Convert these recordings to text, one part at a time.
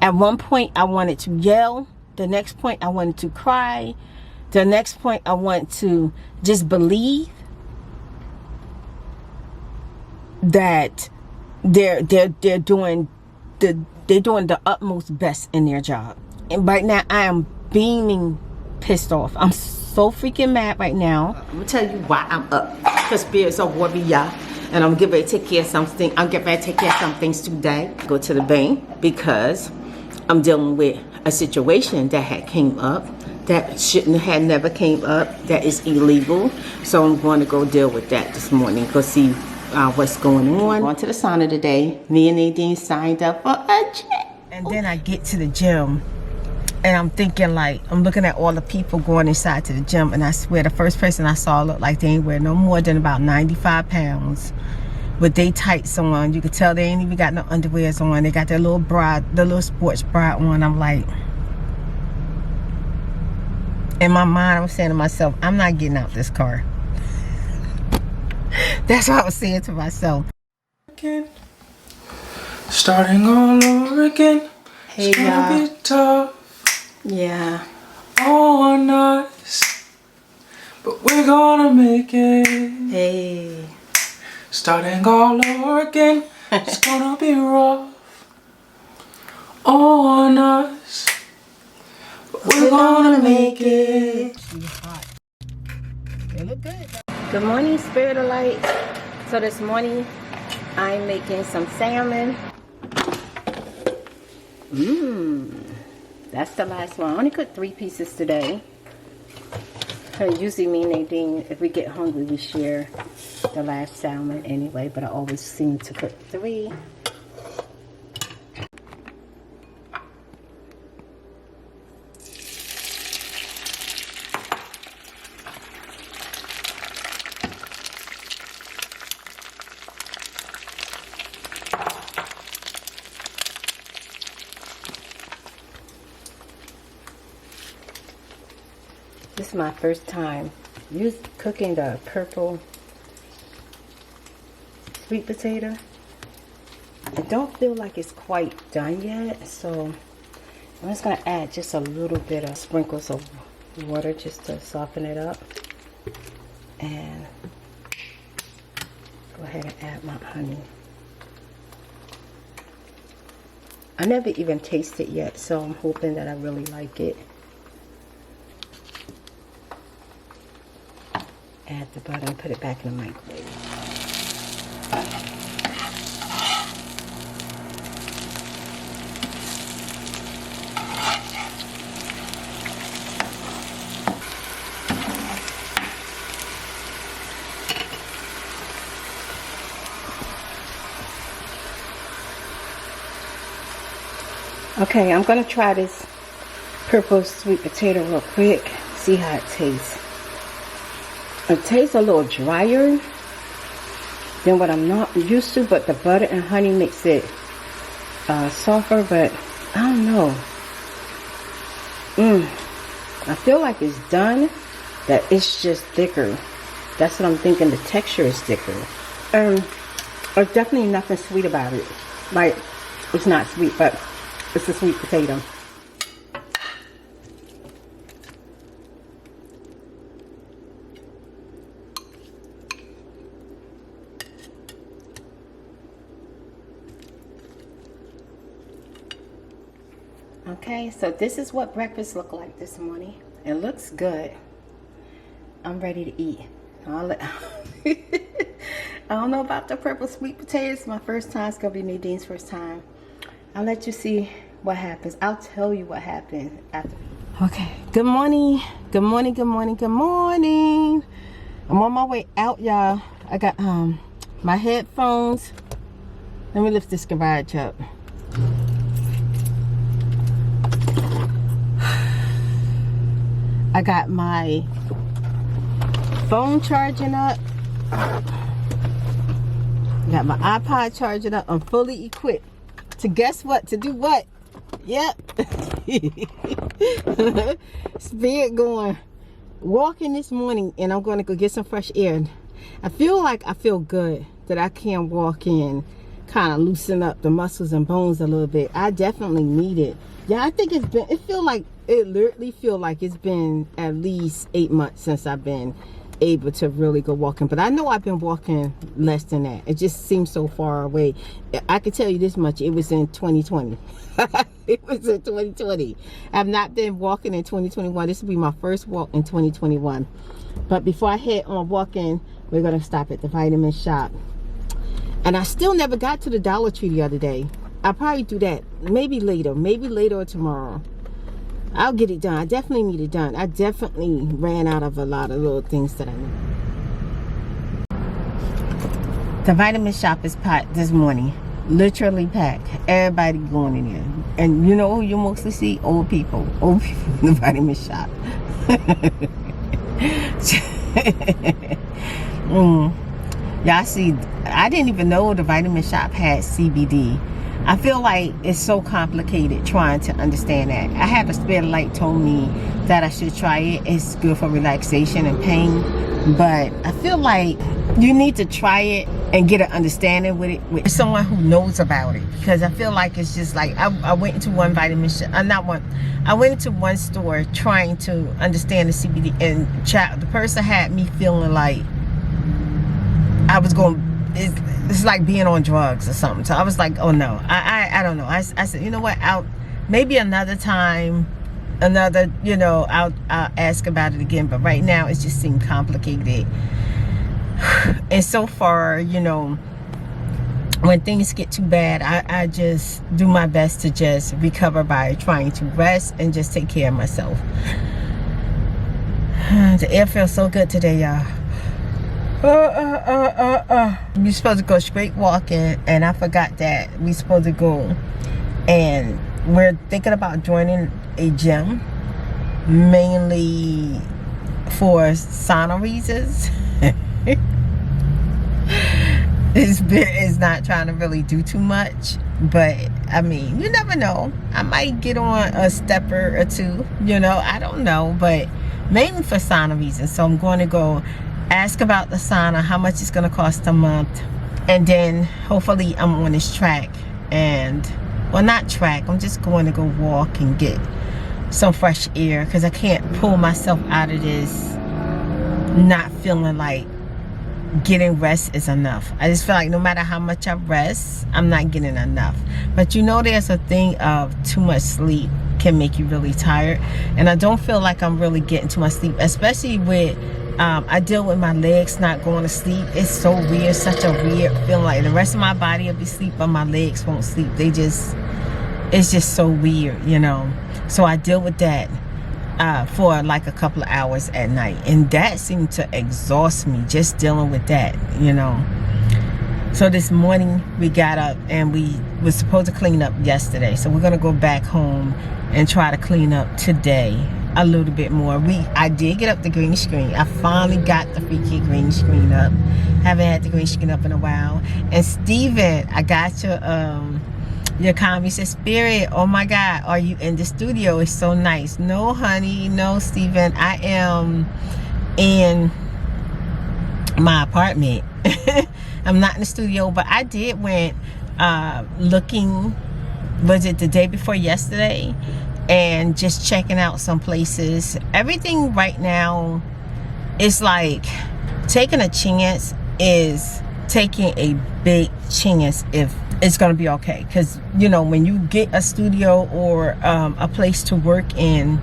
At one point I wanted to yell. The next point I wanted to cry. The next point I want to just believe that they're doing the utmost best in their job. And right now I am beaming pissed off. I'm so freaking mad right now. I'm gonna tell you why I'm up. Because spirits are warrior, and I'm getting ready to take care of something. I'm getting ready to take care of some things today. Go to the bank because I'm dealing with a situation that had came up that never came up, that is illegal. So I'm going to go deal with that this morning. Go see what's going on. Going to the sauna today. Me and Nadine signed up for a check. And then I get to the gym and I'm thinking, like, I'm looking at all the people going inside to the gym, and I swear the first person I saw looked like they ain't wear no more than about 95 pounds with they tights on. You could tell they ain't even got no underwears on. They got their little bra, the little sports bra on. I'm like, in my mind, I was saying to myself, I'm not getting out this car. That's what I was saying to myself. Starting all over again. Hey, it's gonna be tough. Yeah. On us, but we're gonna make it. Hey. Starting all over again. It's gonna be rough on us, but we're gonna make it. They look good. Good morning, Spirit of Light. So this morning I'm making some salmon. That's the last one. I only cooked 3 pieces today. Usually me and Nadine, if we get hungry, we share the last salmon anyway, but I always seem to cook 3. This is my first time cooking the purple sweet potato. I don't feel like it's quite done yet, so I'm just going to add just a little bit of sprinkles of water just to soften it up. And go ahead and add my honey. I never even tasted it yet, so I'm hoping that I really like it. Add the butter and put it back in the microwave. Okay, I'm gonna try this purple sweet potato real quick, see how it tastes. It tastes a little drier than what I'm not used to, but the butter and honey makes it softer, but I don't know. I feel like it's done, that it's just thicker. That's what I'm thinking, the texture is thicker. There's definitely nothing sweet about it. Like, it's not sweet, but it's a sweet potato. Okay, so this is what breakfast looked like this morning. It looks good. I'm ready to eat. I don't know about the purple sweet potatoes. My first time. It's gonna be Nadine's first time. I'll let you see what happens. I'll tell you what happened after. Okay, good morning. Good morning, good morning, good morning. I'm on my way out, y'all. I got my headphones. Let me lift this garage up. I got my phone charging up. Got my iPod charging up. I'm fully equipped to guess what? To do what? Yep. Spirit going walking this morning, and I'm going to go get some fresh air. I feel like I feel good that I can walk in, kind of loosen up the muscles and bones a little bit. I definitely need it. Yeah, I think it literally feel like it's been at least 8 months since I've been able to really go walking. But I know I've been walking less than that. It just seems so far away. I can tell you this much, it was in 2020. It was in 2020. I've not been walking in 2021. This will be my first walk in 2021. But before I head on walking, we're gonna stop at the vitamin shop. And I still never got to the Dollar Tree the other day. I'll probably do that maybe later or tomorrow. I'll get it done. I definitely need it done. I definitely ran out of a lot of little things that I need. The vitamin shop is packed this morning. Literally packed. Everybody going in here. And you know who you mostly see? Old people. Old people in the vitamin shop. Y'all see, I didn't even know the vitamin shop had CBD. I feel like it's so complicated trying to understand that. I had a spirit light told me that I should try it. It's good for relaxation and pain. But I feel like you need to try it and get an understanding with it with someone who knows about it. Because I feel like it's just like, I went into one vitamin shop, I went into one store trying to understand the CBD, and the person had me feeling like I was going, it's like being on drugs or something. So I was like, oh no, I don't know. I said, you know what, maybe another time, you know, I'll ask about it again. But right now it just seemed complicated. And so far, you know, when things get too bad, I just do my best to just recover by trying to rest and just take care of myself. The air feels so good today, y'all. We're supposed to go straight walking, and I forgot that we're supposed to go, and we're thinking about joining a gym, mainly for sauna reasons. It's not trying to really do too much, but I mean, you never know. I might get on a stepper or two, you know, I don't know, but mainly for sauna reasons. So I'm going to go ask about the sauna, how much it's going to cost a month, and then hopefully I'm on this track, and well, not track, I'm just going to go walk and get some fresh air, because I can't pull myself out of this not feeling like getting rest is enough. I just feel like no matter how much I rest, I'm not getting enough. But you know, there's a thing of too much sleep can make you really tired, and I don't feel like I'm really getting too much sleep, especially with I deal with my legs not going to sleep. It's so weird, such a weird feeling. Like the rest of my body will be asleep, but my legs won't sleep. It's just so weird, you know. So I deal with that for like a couple of hours at night, and that seemed to exhaust me, just dealing with that, you know. So this morning we got up, and we were supposed to clean up yesterday, so we're gonna go back home and try to clean up today a little bit more. I did get up the green screen. I finally got the freaking green screen up. Haven't had the green screen up in a while. And Steven, I got your comment. He said, Spirit, oh my God, are you in the studio? It's so nice. No, honey, no, Steven, I am in my apartment. I'm not in the studio, but I did went looking, was it the day before yesterday, and just checking out some places. Everything right now is like taking a chance, is taking a big chance if it's gonna be okay. Because you know, when you get a studio or a place to work in,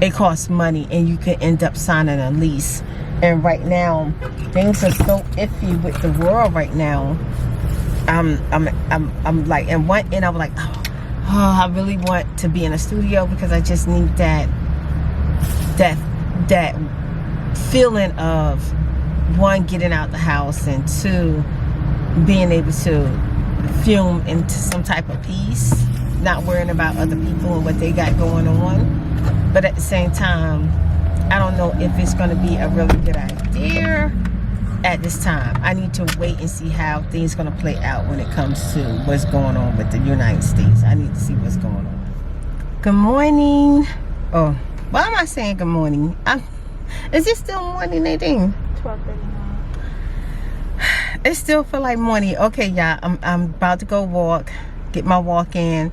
it costs money, and you can end up signing a lease. And right now things are so iffy with the world right now. I'm like, and one end I'm like, oh, I really want to be in a studio, because I just need that feeling of, one, getting out the house, and two, being able to film into some type of peace, not worrying about other people and what they got going on. But at the same time, I don't know if it's going to be a really good idea at this time. I need to wait and see how things are going to play out when it comes to what's going on with the United States. I need to see what's going on. Good morning. Oh, why am I saying good morning? Is it still morning, Nadine? 12:39. It still feel like morning. Okay, y'all, I'm about to go walk, get my walk in.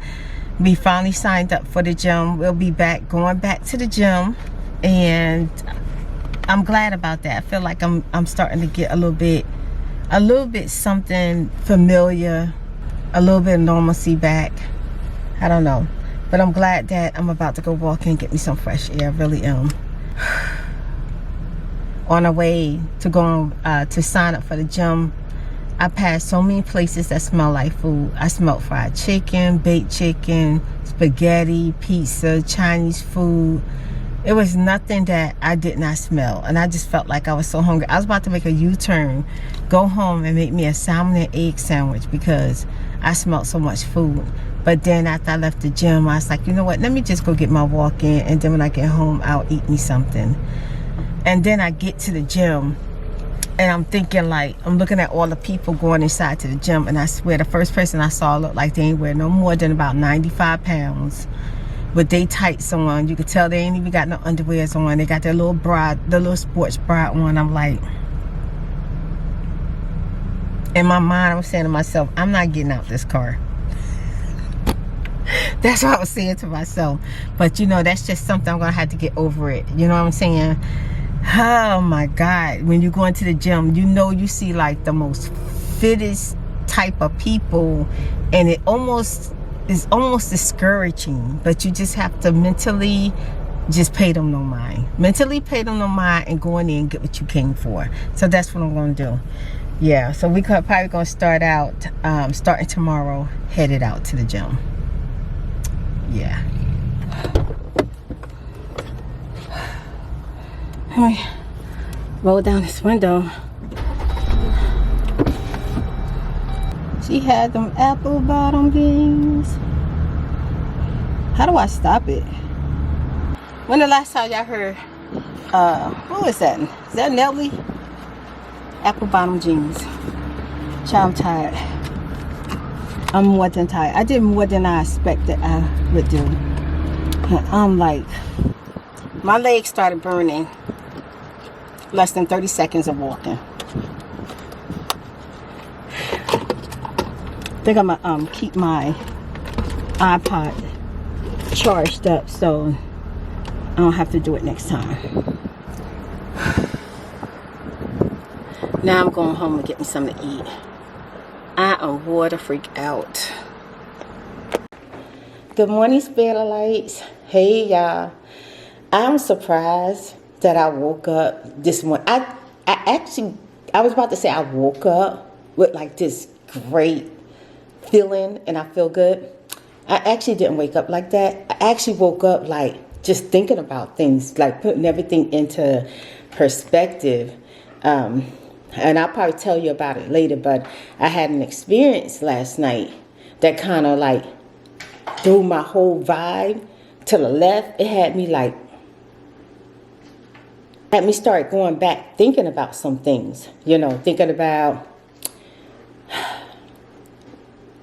We finally signed up for the gym. We'll be going back to the gym, and I'm glad about that. I feel like I'm starting to get a little bit something familiar, a little bit of normalcy back. I don't know, but I'm glad that I'm about to go walk and get me some fresh air. I really am. On our way to go to sign up for the gym, I passed so many places that smell like food. I smelled fried chicken, baked chicken, spaghetti, pizza, Chinese food. It was nothing that I did not smell, and I just felt like I was so hungry. I was about to make a U-turn, go home and make me a salmon and egg sandwich because I smelled so much food. But then after I left the gym, I was like, you know what, let me just go get my walk in, and then when I get home, I'll eat me something. And then I get to the gym, and I'm thinking, like, I'm looking at all the people going inside to the gym, and I swear the first person I saw looked like they ain't wear no more than about 95 pounds. With they tights on. You could tell they ain't even got no underwears on. They got their little bra, the little sports bra on. I'm like, in my mind, I was saying to myself, I'm not getting out this car. That's what I was saying to myself. But you know, that's just something I'm gonna have to get over it. You know what I'm saying? Oh my God. When you go into the gym, you know, you see like the most fittest type of people, and it's almost discouraging, but you just have to mentally just pay them no mind. Mentally pay them no mind and go in there and get what you came for. So that's what I'm going to do. Yeah, so we probably going to start out, starting tomorrow, headed out to the gym. Yeah. Let me roll down this window. She had them apple bottom beans. How do I stop it? When the last time y'all heard, who is that? Is that Nelly? Apple bottom jeans. Child, I'm tired. I'm more than tired. I did more than I expected I would do. I'm like, my legs started burning less than 30 seconds of walking. I think I'm gonna keep my iPod charged up so I don't have to do it next time. Now I'm going home to get me something to eat. I am water freak out. Good morning, Spirit Lights. Hey y'all. I'm surprised that I woke up this morning. I was about to say I woke up with like this great feeling and I feel good. I actually didn't wake up like that. I actually woke up like just thinking about things, like putting everything into perspective. And I'll probably tell you about it later, but I had an experience last night that kind of like threw my whole vibe to the left. It had me start going back thinking about some things, you know, thinking about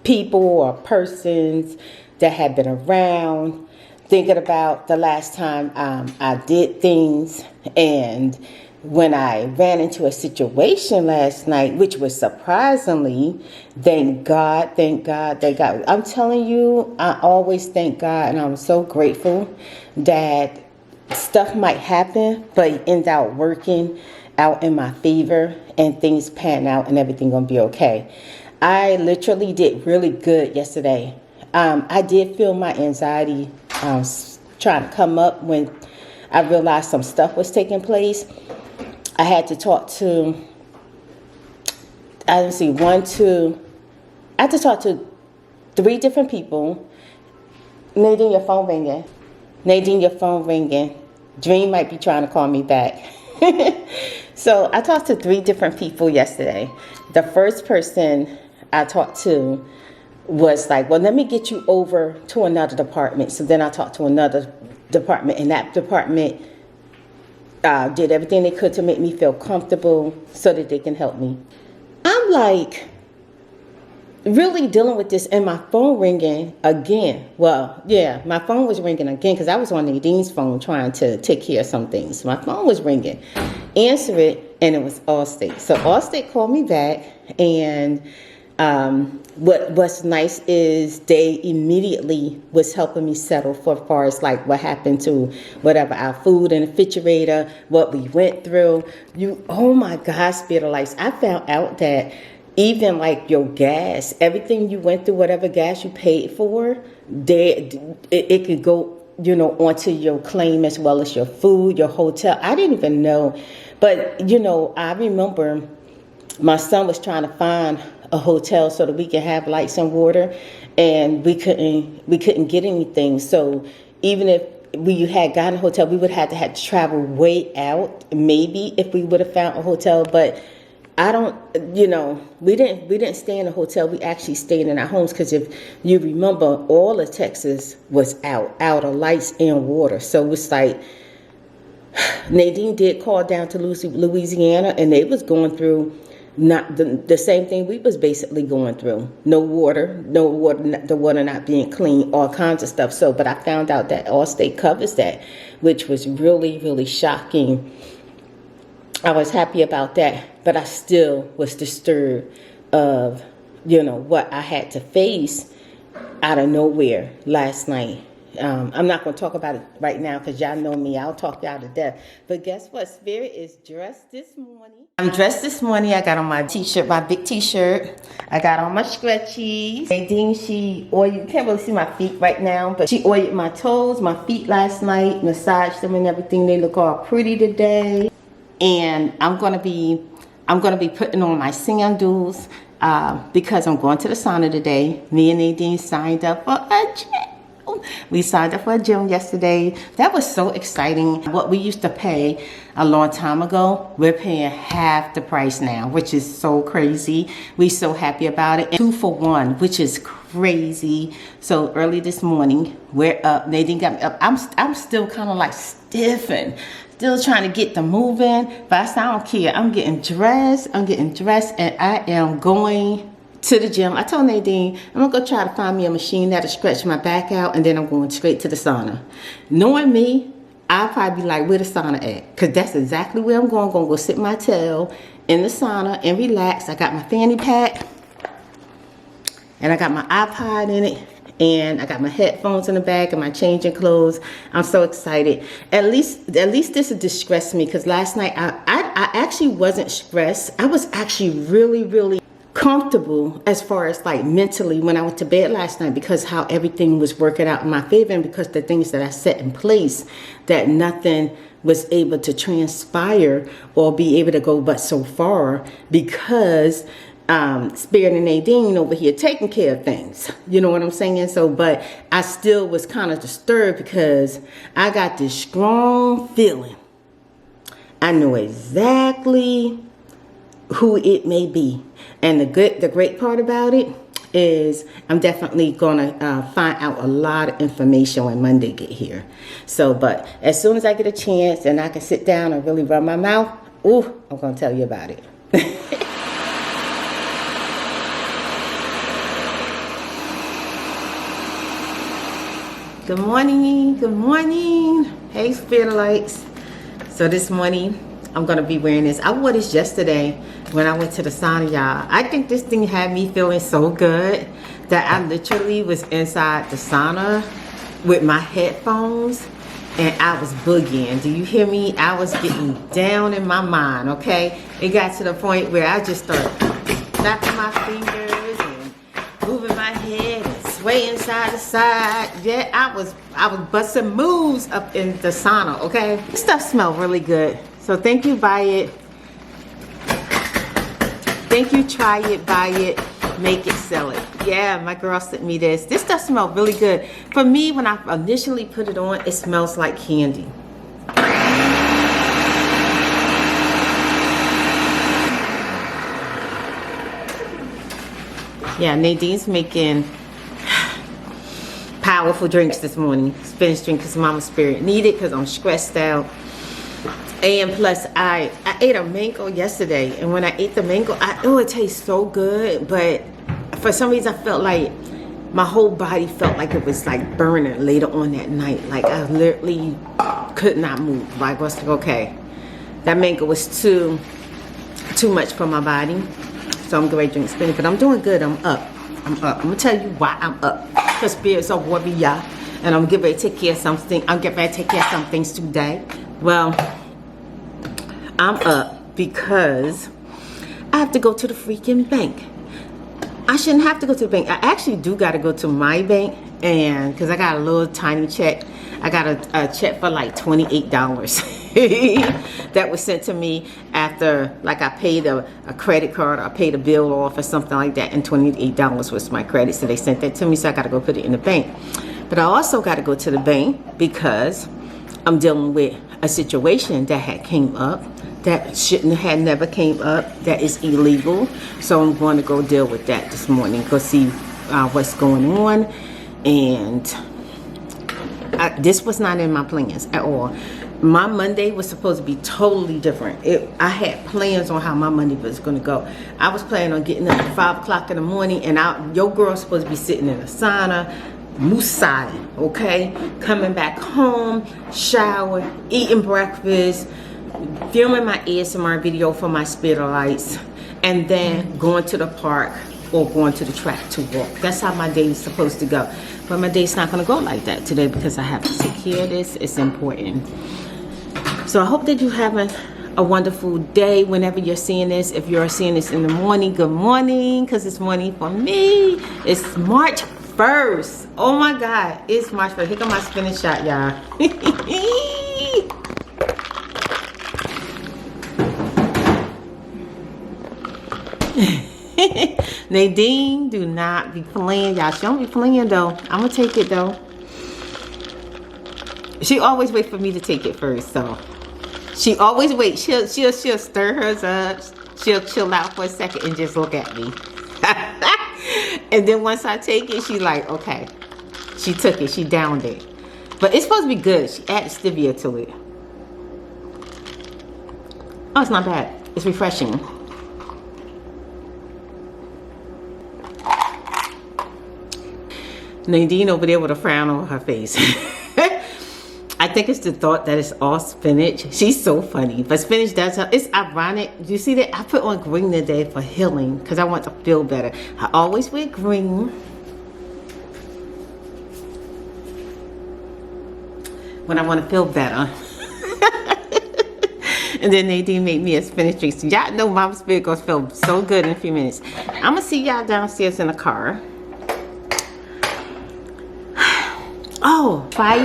people or persons that had been around, thinking about the last time I did things, and when I ran into a situation last night, which was surprisingly, thank God. I'm telling you, I always thank God, and I'm so grateful that stuff might happen, but it ends out working out in my favor, and things pan out, and everything gonna be okay. I literally did really good yesterday. I did feel my anxiety trying to come up when I realized some stuff was taking place. I had to talk to, I had to talk to 3 different people. Nadine, your phone ringing. Nadine, your phone ringing. Dream might be trying to call me back. So I talked to 3 different people yesterday. The first person I talked to was like, well, let me get you over to another department. So then I talked to another department, and that department did everything they could to make me feel comfortable so that they can help me. I'm like really dealing with this, and my phone ringing again. Well, yeah, my phone was ringing again because I was on Nadine's phone trying to take care of some things. My phone was ringing. Answer it. and it was Allstate. So Allstate called me back, and what's nice is they immediately was helping me settle for as far as like what happened to whatever our food in the refrigerator, what we went through. Oh my God, Spirit of Lights, I found out that even like your gas, everything you went through, whatever gas you paid for, it could go, you know, onto your claim as well as your food, your hotel. I didn't even know. But, you know, I remember my son was trying to find a hotel so that we could have lights and water, and we couldn't get anything. So even if we had gotten a hotel, we would have to travel way out, maybe, if we would have found a hotel. But I don't, you know, we didn't stay in a hotel. We actually stayed in our homes, because if you remember, all of Texas was out of lights and water. So it's like, Nadine did call down to Louisiana, and they was going through not the same thing we was basically going through. No water, the water not being clean, all kinds of stuff. So, but I found out that Allstate covers that, which was really, really shocking. I was happy about that, but I still was disturbed of, you know, what I had to face out of nowhere last night. I'm not going to talk about it right now, because y'all know me. I'll talk y'all to death. But guess what? Spirit is dressed this morning. I'm dressed this morning. I got on my t-shirt, my big t-shirt. I got on my scrunchies. Nadine, she oiled, you can't really see my feet right now, but she oiled my toes, my feet last night, massaged them and everything. They look all pretty today. And I'm gonna be putting on my sandals because I'm going to the sauna today. Me and Nadine signed up for a gym. We signed up for a gym yesterday. That was so exciting. What we used to pay a long time ago, we're paying half the price now, which is so crazy. We're so happy about it. 2 for 1, which is crazy. So early this morning, we're up. Nadine got me up. I'm still kind of like stiffing. Still trying to get the moving, but I don't care. I'm getting dressed, and I am going to the gym. I told Nadine, I'm gonna go try to find me a machine that'll stretch my back out, and then I'm going straight to the sauna. Knowing me, I'll probably be like, where the sauna at? Because that's exactly where I'm going. I'm gonna go sit my tail in the sauna and relax. I got my fanny pack, and I got my iPod in it, and I got my headphones in the bag and my changing clothes. I'm so excited. At least this will distress me, because last night I actually wasn't stressed. I was actually really, really comfortable as far as like mentally when I went to bed last night, because how everything was working out in my favor, and because the things that I set in place, that nothing was able to transpire or be able to go but so far, because Spirit and Nadine over here taking care of things. You know what I'm saying? So, but I still was kind of disturbed, because I got this strong feeling. I know exactly who it may be. And the great part about it is I'm definitely gonna find out a lot of information when Monday get here. So, but as soon as I get a chance and I can sit down and really rub my mouth, ooh, I'm gonna tell you about it. Good morning, good morning. Hey, Spirit Lights. So this morning, I'm gonna be wearing this. I wore this yesterday when I went to the sauna, y'all. I think this thing had me feeling so good that I literally was inside the sauna with my headphones, and I was boogieing. Do you hear me? I was getting down in my mind, okay? It got to the point where I just started snapping my fingers and moving my head and swaying side to side. Yeah, I was busting moves up in the sauna, okay? This stuff smells really good. So thank you, buy it. Thank you, try it, buy it, make it, sell it. Yeah, my girl sent me this. This stuff smells really good. For me, when I initially put it on, it smells like candy. Yeah, Nadine's making powerful drinks this morning. Spinach drink because Mama Spirit needed, because I'm stressed out. And plus, I ate a mango yesterday, and when I ate the mango, it tastes so good, but for some reason I felt like my whole body felt like it was like burning later on that night. Like I literally could not move. Like, what's okay? That mango was too too much for my body. So I'm going to drink spinach, but I'm doing good. I'm up. I'm gonna tell you why I'm up. Because spirits are warrior, and I'm getting ready to take care of something. I'm getting ready to take care of some things today. Well, I'm up because I have to go to the freaking bank. I shouldn't have to go to the bank. I actually do got to go to my bank, and because I got a little tiny check. I got a check for like $28 that was sent to me after, like, I paid a credit card, I paid a bill off or something like that, and $28 was my credit, so they sent that to me, so I got to go put it in the bank. But I also got to go to the bank because I'm dealing with a situation that had came up that had never came up, that is illegal. So I'm going to go deal with that this morning, go see what's going on. And this was not in my plans at all. My Monday was supposed to be totally different. I had plans on how my Monday was going to go. I was planning on getting up at 5 o'clock in the morning, and your girl's supposed to be sitting in a sauna, musai, okay? Coming back home, shower, eating breakfast, filming my ASMR video for my spitter lights, and then going to the park or going to the track to walk. That's how my day is supposed to go. But my day's not going to go like that today because I have to take care of this. It's important. So I hope that you're having a wonderful day whenever you're seeing this. If you're seeing this in the morning, good morning, because it's morning for me. It's March 1st. Oh my God, it's March 1st. Here come my spinning shot, y'all. Nadine, do not be playing, y'all. She don't be playing though. I'm gonna take it though. She always wait for me to take it first, so she always waits. She'll stir hers up. She'll chill out for a second and just look at me. And then once I take it, she's like, okay. She took it. She downed it. But it's supposed to be good. She added stevia to it. Oh, it's not bad. It's refreshing. Nadine over there with a frown on her face. I think it's the thought that it's all spinach. She's so funny. But spinach does help. It's ironic. You see that? I put on green today for healing because I want to feel better. I always wear green when I want to feel better. And then Nadine made me a spinach drink. So y'all know my spirit gonna feel so good in a few minutes. I'm gonna see y'all downstairs in the car. Oh, buy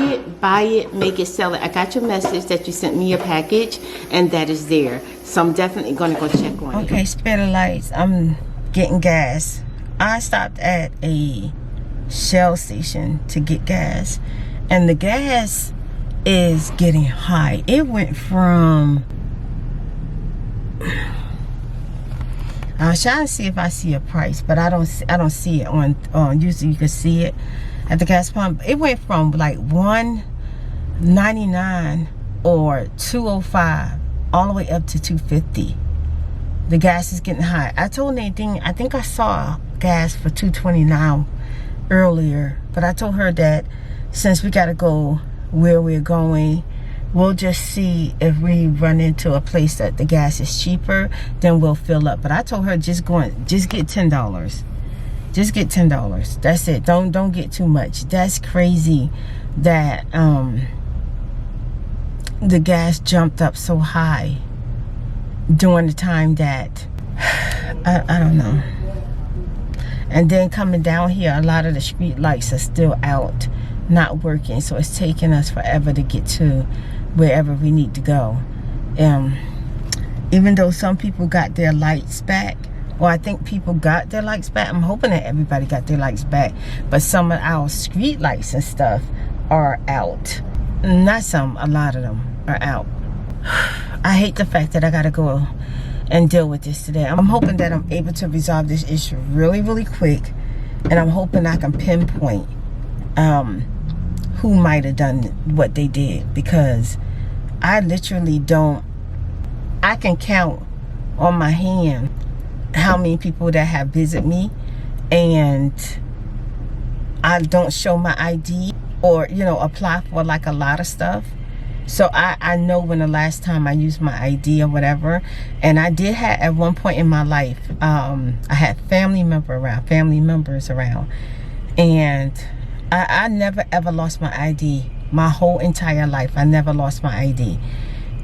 it, make it, sell it. I got your message that you sent me your package, and that is there. So I'm definitely gonna go check on it. Okay, spitter lights. I'm getting gas. I stopped at a Shell station to get gas, and the gas is getting high. It went from, I was trying to see if I see a price, but I don't see it on usually you can see it at the gas pump. It went from like $1.99 or $2.05 all the way up to $2.50. The gas is getting high. I told Nadine, I think I saw gas for $2.29 earlier, but I told her that since we got to go where we're going, we'll just see if we run into a place that the gas is cheaper, then we'll fill up. But I told her just get $10. Just get $10. That's it. Don't get too much. That's crazy that the gas jumped up so high during the time that I don't know. And then coming down here, a lot of the street lights are still out, not working. So it's taking us forever to get to wherever we need to go. Even though some people got their lights back, or I think people got their lights back. I'm hoping that everybody got their lights back. But some of our street lights and stuff are out. Not some, a lot of them are out. I hate the fact that I gotta go and deal with this today. I'm hoping that I'm able to resolve this issue really, really quick. And I'm hoping I can pinpoint who might have done what they did. Because I literally don't, I can count on my hand how many people that have visited me, and I don't show my ID or, you know, apply for like a lot of stuff, So I know when the last time I used my ID or whatever. And I did have, at one point in my life, I had family members around. And I never ever lost my ID. My whole entire life, I never lost my ID.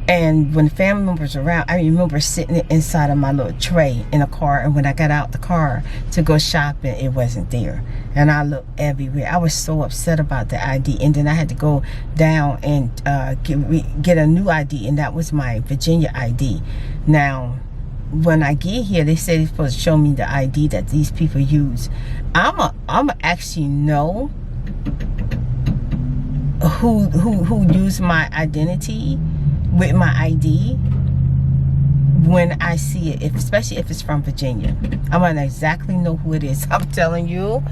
And when family members were around, I remember sitting inside of my little tray in a car. And when I got out the car to go shopping, it wasn't there. And I looked everywhere. I was so upset about the ID. And then I had to go down and get a new ID. And that was my Virginia ID. Now, when I get here, they say they're supposed to show me the ID that these people use. I'm actually know who used my identity with my ID when I see it, especially if it's from Virginia. I'm gonna exactly know who it is. I'm telling you,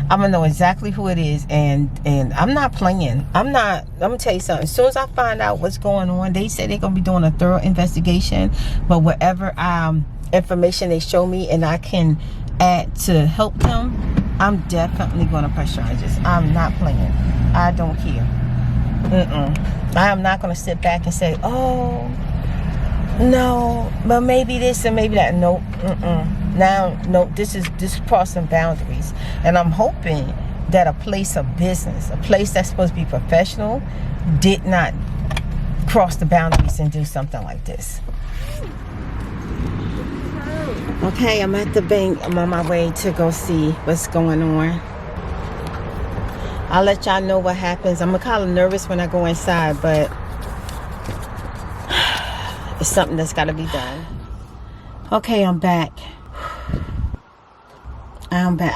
I'm gonna know exactly who it is, and I'm not playing. I'm gonna tell you something. As soon as I find out what's going on, they say they're gonna be doing a thorough investigation, but whatever information they show me and I can add to help them, I'm definitely gonna press charges. I'm not playing. I don't care. I am not going to sit back and say, oh, no, but maybe this and maybe that. No, Now, no, this is crossing boundaries. And I'm hoping that a place of business, a place that's supposed to be professional, did not cross the boundaries and do something like this. Okay, I'm at the bank. I'm on my way to go see what's going on. I'll let y'all know what happens. I'm kind of nervous when I go inside, but it's something that's got to be done. Okay, I'm back. I'm back.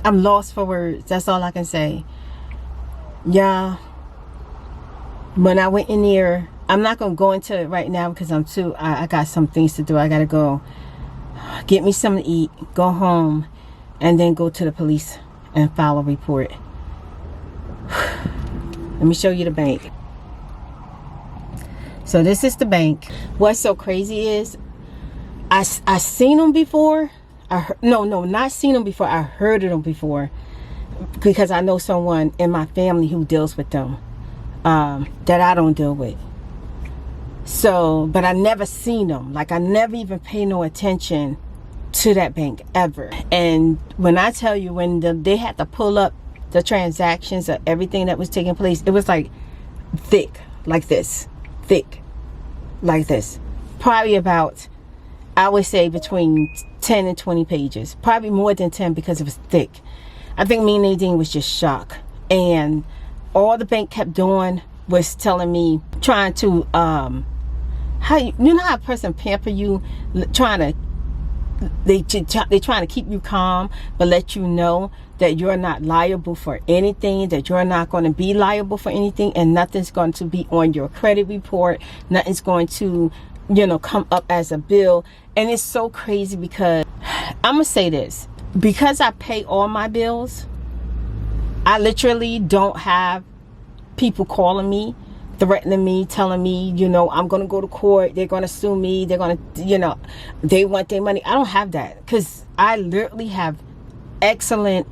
I'm lost for words. That's all I can say. Yeah. When I went in there, I'm not gonna go into it right now because I got some things to do. I gotta go get me something to eat, go home, and then go to the police and file a report. Let me show you the bank. So this is the bank. What's so crazy is I seen them before. Not seen them before. I heard of them before because I know someone in my family who deals with them that I don't deal with. So, but I never seen them. Like, I never even pay no attention to that bank ever. And when I tell you, when they had to pull up the transactions of everything that was taking place, it was like thick like this, probably about, I would say, between 10 and 20 pages, probably more than 10 because it was thick. I think me and Nadine was just shocked. And all the bank kept doing was telling me, trying to you know how a person pamper you, they trying to keep you calm, but let you know that you're not liable for anything, that you're not going to be liable for anything, and nothing's going to be on your credit report, nothing's going to, come up as a bill. And it's so crazy because I'm gonna say this, because I pay all my bills, I literally don't have people calling me, threatening me, telling me, I'm going to go to court, they're going to sue me, they're going to, they want their money. I don't have that because I literally have excellent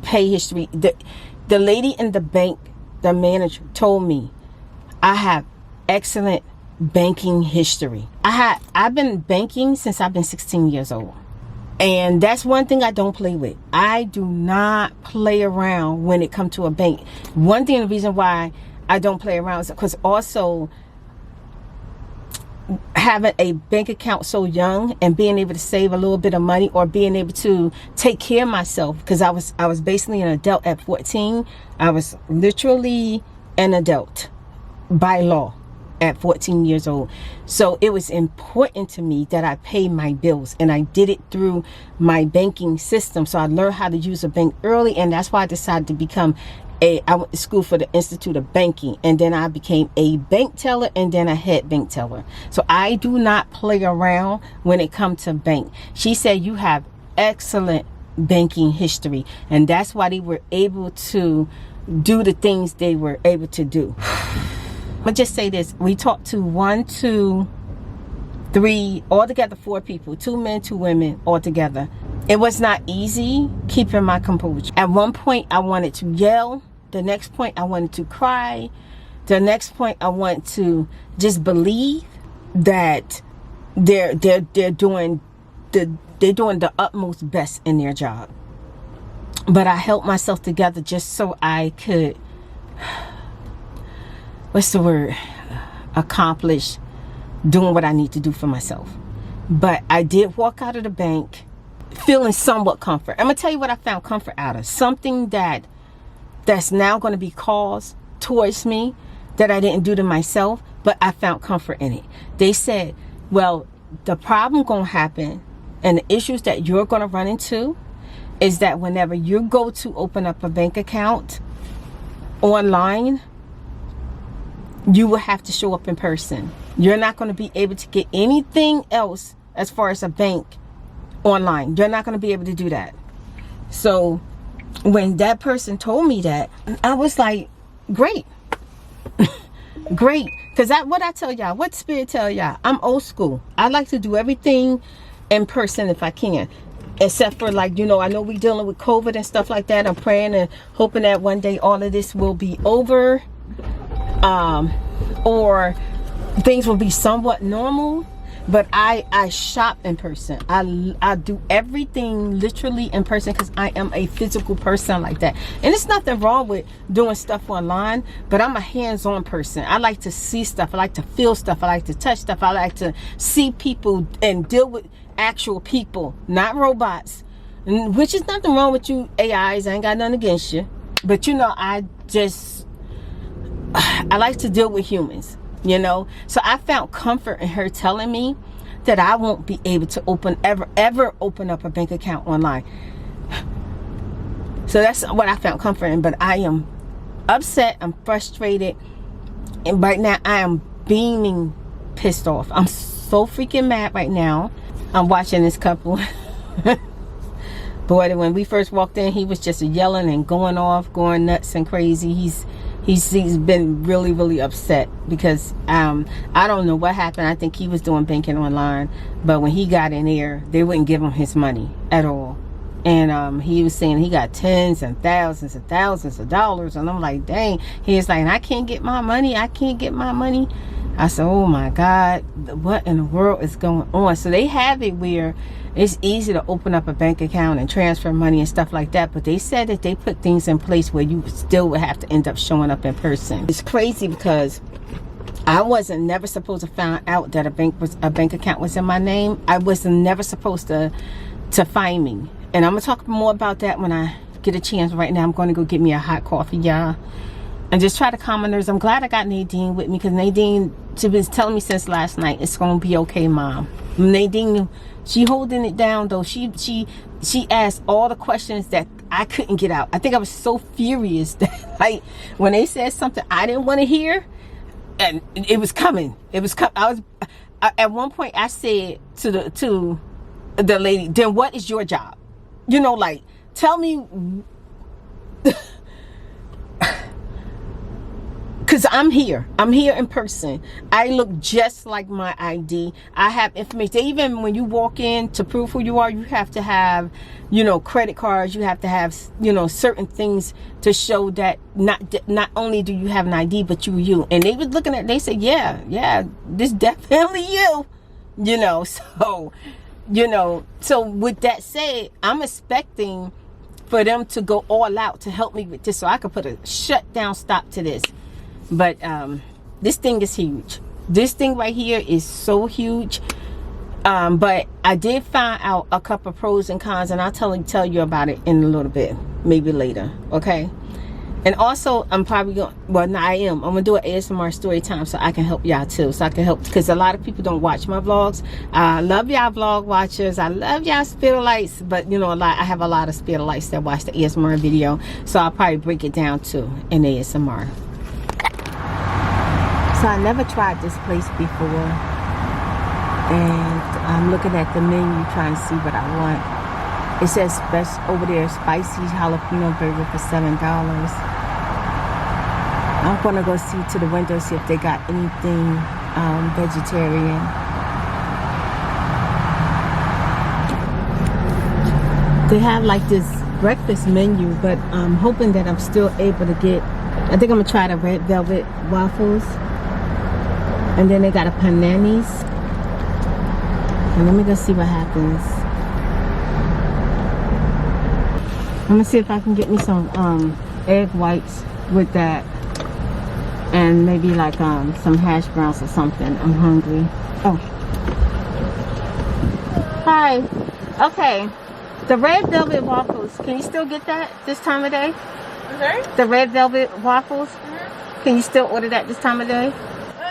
pay history. The lady in the bank, the manager, told me I have excellent banking history. I've been banking since I've been 16 years old. And that's one thing I don't play with. I do not play around when it comes to a bank. One thing, the reason why I don't play around is because also having a bank account so young and being able to save a little bit of money, or being able to take care of myself, because I was basically an adult at 14. I was literally an adult by law at 14 years old. So it was important to me that I pay my bills, and I did it through my banking system. So I learned how to use a bank early, and that's why I decided to become I went to school for the Institute of Banking, and then I became a bank teller, and then a head bank teller. So I do not play around when it comes to bank. She said you have excellent banking history, and that's why they were able to do the things they were able to do. But just say this, we talked to 1, 2, 3, altogether 4 people, 2 men, 2 women altogether. It was not easy keeping my composure. At one point I wanted to yell. The next point I wanted to cry. The next point, I want to just believe that they're doing the utmost best in their job. But I held myself together just so I could, what's the word, accomplish doing what I need to do for myself. But I did walk out of the bank feeling somewhat comfort. I'm gonna tell you what I found comfort out of. Something that's now going to be caused towards me that I didn't do to myself, but I found comfort in it. They said, well, the problem gonna happen and the issues that you're gonna run into is that whenever you go to open up a bank account online, you will have to show up in person. You're not going to be able to get anything else as far as a bank online. You're not going to be able to do that. So when that person told me that, I was like, great. Great. Because what I tell y'all, what Spirit tell y'all, I'm old school. I like to do everything in person if I can. Except for, like, you know, I know we're dealing with COVID and stuff like that. I'm praying and hoping that one day all of this will be over. Or things will be somewhat normal. But I shop in person. I do everything literally in person because I am a physical person like that. And it's nothing wrong with doing stuff online, but I'm a hands-on person. I like to see stuff. I like to feel stuff. I like to touch stuff. I like to see people and deal with actual people, not robots. Which is nothing wrong with you AIs. I ain't got nothing against you. But you know, I like to deal with humans. You know, so I found comfort in her telling me that I won't be able to ever open up a bank account online. So that's what I found comfort in. But I am upset. I'm frustrated. And right now I am beaming pissed off. I'm so freaking mad right now. I'm watching this couple. Boy, when we first walked in, he was just yelling and going off, going nuts and crazy. He's been really upset because I don't know what happened. I think he was doing banking online, but when he got in there, they wouldn't give him his money at all. And he was saying he got tens and thousands of dollars, and I'm like, dang. He's like, I can't get my money. I can't get my money. I said, oh my God, what in the world is going on? So they have it where it's easy to open up a bank account and transfer money and stuff like that. But they said that they put things in place where you still would have to end up showing up in person. It's crazy because I wasn't never supposed to find out that a bank account was in my name. I was never supposed to find me. And I'm going to talk more about that when I get a chance. Right now, I'm going to go get me a hot coffee, y'all. And just try to calm my nerves. I'm glad I got Nadine with me because Nadine, she was telling me since last night, it's going to be okay, Mom. Nadine, she holding it down though. She asked all the questions that I couldn't get out. I think I was so furious that, like, when they said something I didn't want to hear, and it was coming. It was coming. At one point I said to the lady, then what is your job? You know, like, tell me. Because I'm here in person. I look just like my ID. I have information. Even when you walk in to prove who you are, you have to have, you know, credit cards. You have to have, you know, certain things to show that not only do you have an ID, but you. And they was looking at, they said, yeah, this definitely you. You know, so, you know, so with that said, I'm expecting for them to go all out to help me with this so I could put a shutdown stop to this. But this thing is huge. This thing right here is so huge. But I did find out a couple of pros and cons, and I'll tell you about it in a little bit, maybe later. Okay. And also, I'm probably going. Well, no, I am. I'm gonna do an ASMR story time so I can help y'all too. So I can help because a lot of people don't watch my vlogs. I love y'all vlog watchers. I love y'all Spiritualites, but you know, I have a lot of Spiritualites that watch the ASMR video. So I'll probably break it down too in ASMR. So I never tried this place before, and I'm looking at the menu trying to see what I want. It says over there, spicy jalapeno burger for $7. I'm gonna go see to the window, see if they got anything vegetarian. They have like this breakfast menu, but I'm hoping that I'm still able to get I think I'm gonna try the red velvet waffles. And then they got a pananis. And let me go see what happens. I'm gonna see if I can get me some egg whites with that. And maybe like some hash browns or something. I'm hungry. Oh. Hi. Okay. The red velvet waffles. Can you still get that this time of day? I'm sorry? The red velvet waffles. Can you still order that this time of day?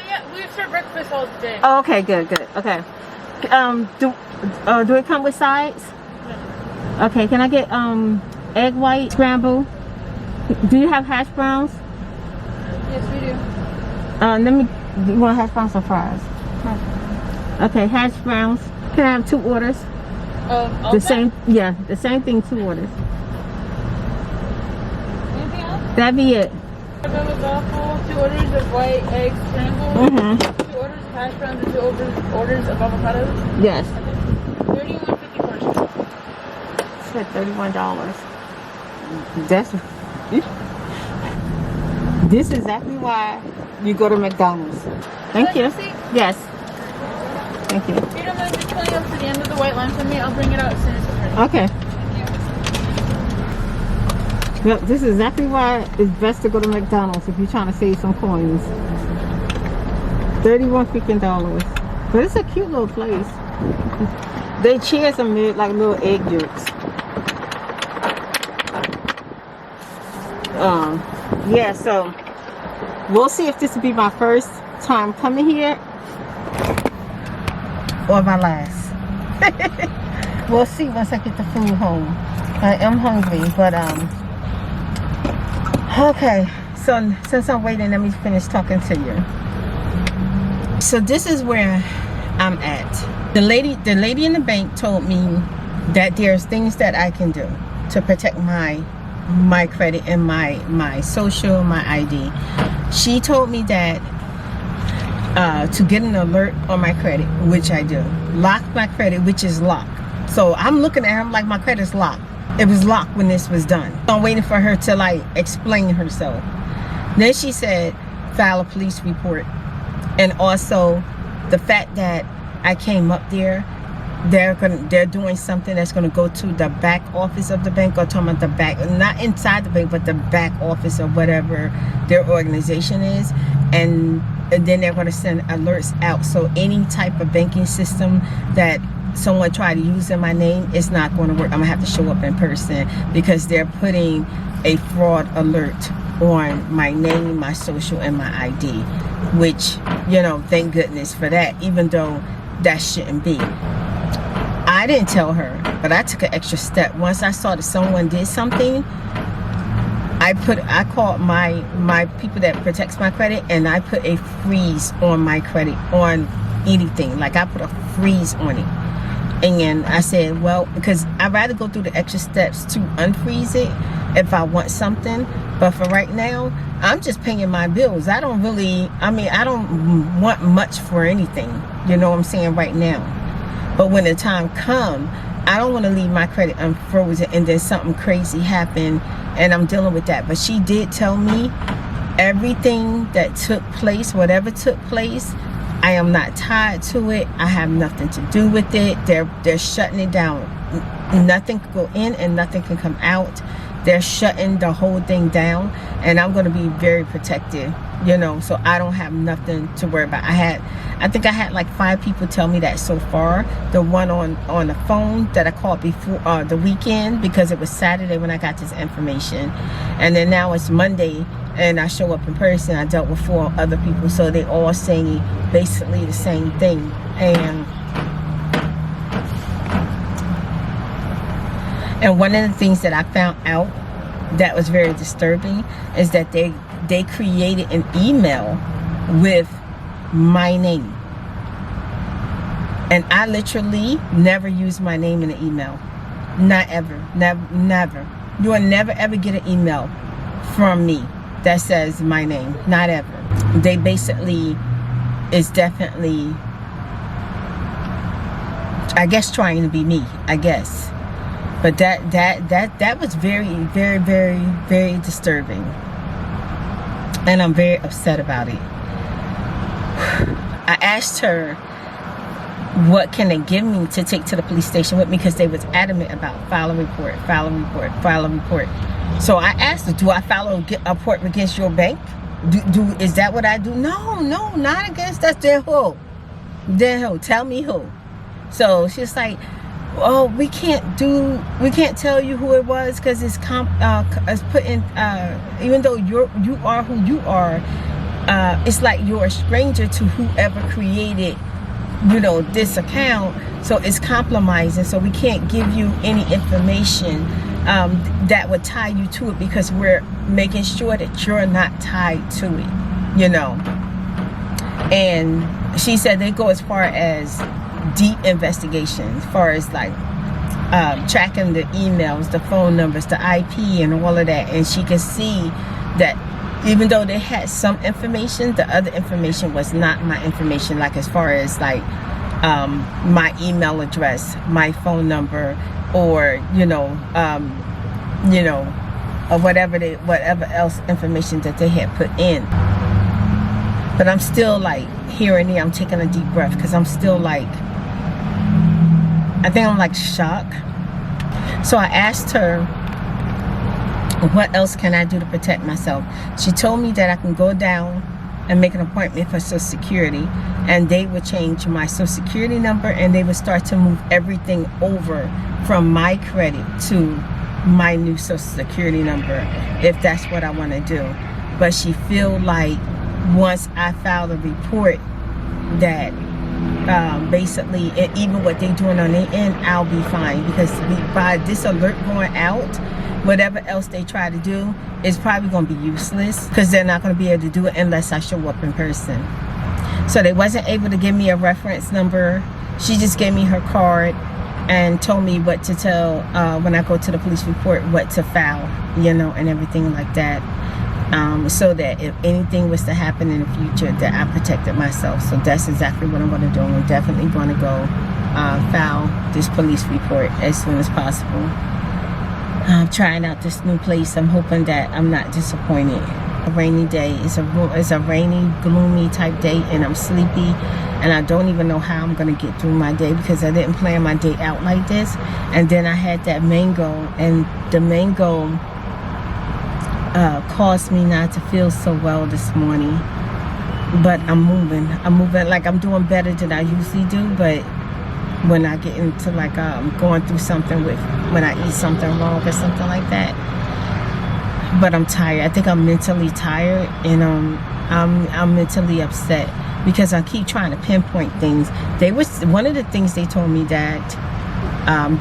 Yeah, we serve breakfast all day. Oh, okay, good. Okay. Do it come with sides? No. Okay, can I get egg white scramble? Do you have hash browns? Yes, we do. Do you want hash browns or fries? Okay, hash browns. Can I have 2 orders? The same, yeah, the same thing, 2 orders. Anything else? That'd be it. Waffle, 2 orders of white egg scramble, 2 orders of hash browns, and 2 orders of avocados. Yes. $31.50 portion. Said $31. That's. This is exactly why you go to McDonald's. Thank you. Yes. Thank you. If you don't mind just pulling up to the end of the white line for me, I'll bring it out as soon as it's ready. Okay. Thank you. Well, this is exactly why it's best to go to McDonald's if you're trying to save some coins. $31 freaking. But it's a cute little place. They chairs are made like little egg yolks. Yeah, so we'll see if this will be my first time coming here or my last. We'll see once I get the food home. I am hungry, but okay, so since I'm waiting, let me finish talking to you. So this is where I'm at. The lady in the bank told me that there's things that I can do to protect my credit and my social, my ID. She told me that to get an alert on my credit, which I do. Lock my credit, which is locked. So I'm looking at her, I'm like, my credit's locked. It was locked when this was done. So I'm waiting for her to like explain herself. Then she said, file a police report. And also the fact that I came up there, they're doing something that's going to go to the back office of the bank, or talking about the back, not inside the bank, but the back office of whatever their organization is, and then they're going to send alerts out. So any type of banking system that someone tried to use in my name, it's not going to work. I'm gonna have to show up in person because they're putting a fraud alert on my name, my social, and my ID, which, you know, thank goodness for that, even though that shouldn't be. I didn't tell her, but I took an extra step. Once I saw that someone did something, I called my people that protects my credit, and I put a freeze on my credit, on anything. Like, I put a freeze on it. And I said, well, because I'd rather go through the extra steps to unfreeze it if I want something. But for right now, I'm just paying my bills. I don't want much for anything. You know what I'm saying, right now. But when the time comes, I don't want to leave my credit unfrozen and then something crazy happen and I'm dealing with that. But she did tell me everything that took place, whatever took place, I am not tied to it. I have nothing to do with it. They're shutting it down. Nothing can go in and nothing can come out. They're shutting the whole thing down, and I'm going to be very protective, you know, so I don't have nothing to worry about. I think I had like 5 people tell me that so far. The one on the phone that I called before the weekend, because it was Saturday when I got this information, and then now it's Monday and I show up in person. I dealt with 4 other people, so they all saying basically the same thing. And one of the things that I found out that was very disturbing is that they created an email with my name. And I literally never use my name in an email. Not ever. Never. You will never ever get an email from me that says my name. Not ever. They basically is definitely, I guess, trying to be me, I guess. But that was very, very, very, very disturbing. and I'm very upset about it. I asked her what can they give me to take to the police station with me, because they was adamant about file a report, file a report, file a report. So I asked her, do I file a report against your bank? Is that what I do? No, not against us. Then who? Tell me who. So she's like, oh, we can't tell you who it was because it's put in, even though you are who you are, it's like you're a stranger to whoever created, you know, this account, so it's compromising, so we can't give you any information that would tie you to it, because we're making sure that you're not tied to it, you know. And she said they go as far as deep investigation, as far as like tracking the emails, the phone numbers, the IP and all of that. And she could see that even though they had some information, the other information was not my information, like as far as like my email address, my phone number, or or whatever else information that they had put in. But I'm still like here and there, I'm taking a deep breath, because I'm still like, I think I'm like shocked. So I asked her, what else can I do to protect myself? She told me that I can go down and make an appointment for Social Security, and they would change my Social Security number, and they would start to move everything over from my credit to my new Social Security number, if that's what I want to do. But she feel like once I file a report that basically, even what they're doing on their end, I'll be fine, because by this alert going out, whatever else they try to do is probably going to be useless, because they're not going to be able to do it unless I show up in person. So they wasn't able to give me a reference number. She just gave me her card and told me what to tell when I go to the police report, what to file, and everything like that. So that if anything was to happen in the future, that I protected myself. So that's exactly what I'm going to do. I'm definitely going to go file this police report as soon as possible. I'm trying out this new place. I'm hoping that I'm not disappointed. A rainy day. It's a rainy, gloomy type day, and I'm sleepy, and I don't even know how I'm going to get through my day, because I didn't plan my day out like this. And then I had that mango, and the mango caused me not to feel so well this morning. But I'm moving like I'm doing better than I usually do. But when I get into like going through something when I eat something wrong or something like that. But I'm tired. I think I'm mentally tired, and I'm mentally upset, because I keep trying to pinpoint things. One of the things they told me that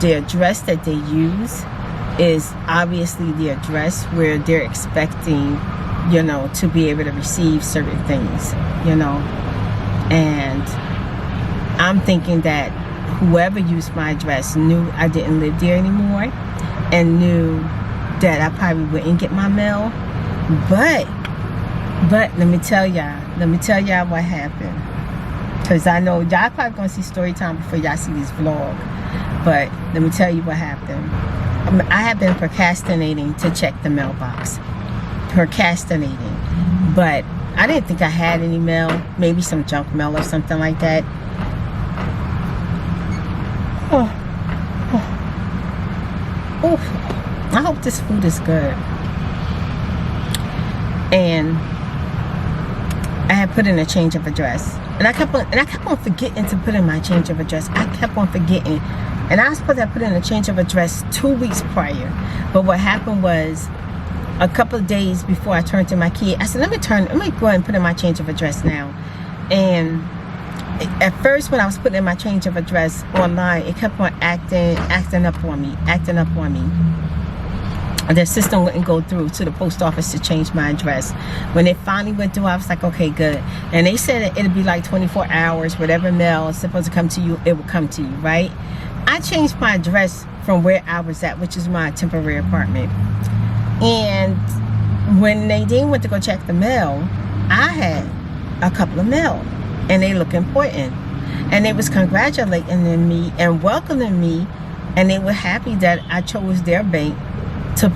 the address that they use is obviously the address where they're expecting, to be able to receive certain things, and I'm thinking that whoever used my address knew I didn't live there anymore, and knew that I probably wouldn't get my mail. But let me tell y'all what happened, because I know y'all probably gonna see story time before y'all see this vlog. But let me tell you what happened. I have been procrastinating to check the mailbox. Procrastinating. But I didn't think I had any mail. Maybe some junk mail or something like that. Oh. I hope this food is good. And I had put in a change of address. And I kept on forgetting to put in my change of address. I kept on forgetting. And I was supposed to put in a change of address 2 weeks prior. But what happened was, a couple of days before I turned to my key, I said, let me go ahead and put in my change of address now. And at first, when I was putting in my change of address online, it kept on acting up on me. The system wouldn't go through to the post office to change my address. When it finally went through, I was like, okay, good. And they said that it'd be like 24 hours, whatever mail is supposed to come to you, it would come to you, right? I changed my address from where I was at, which is my temporary apartment. And when they went to go check the mail, I had a couple of mail, and they look important. And they was congratulating me and welcoming me, and they were happy that I chose their bank to,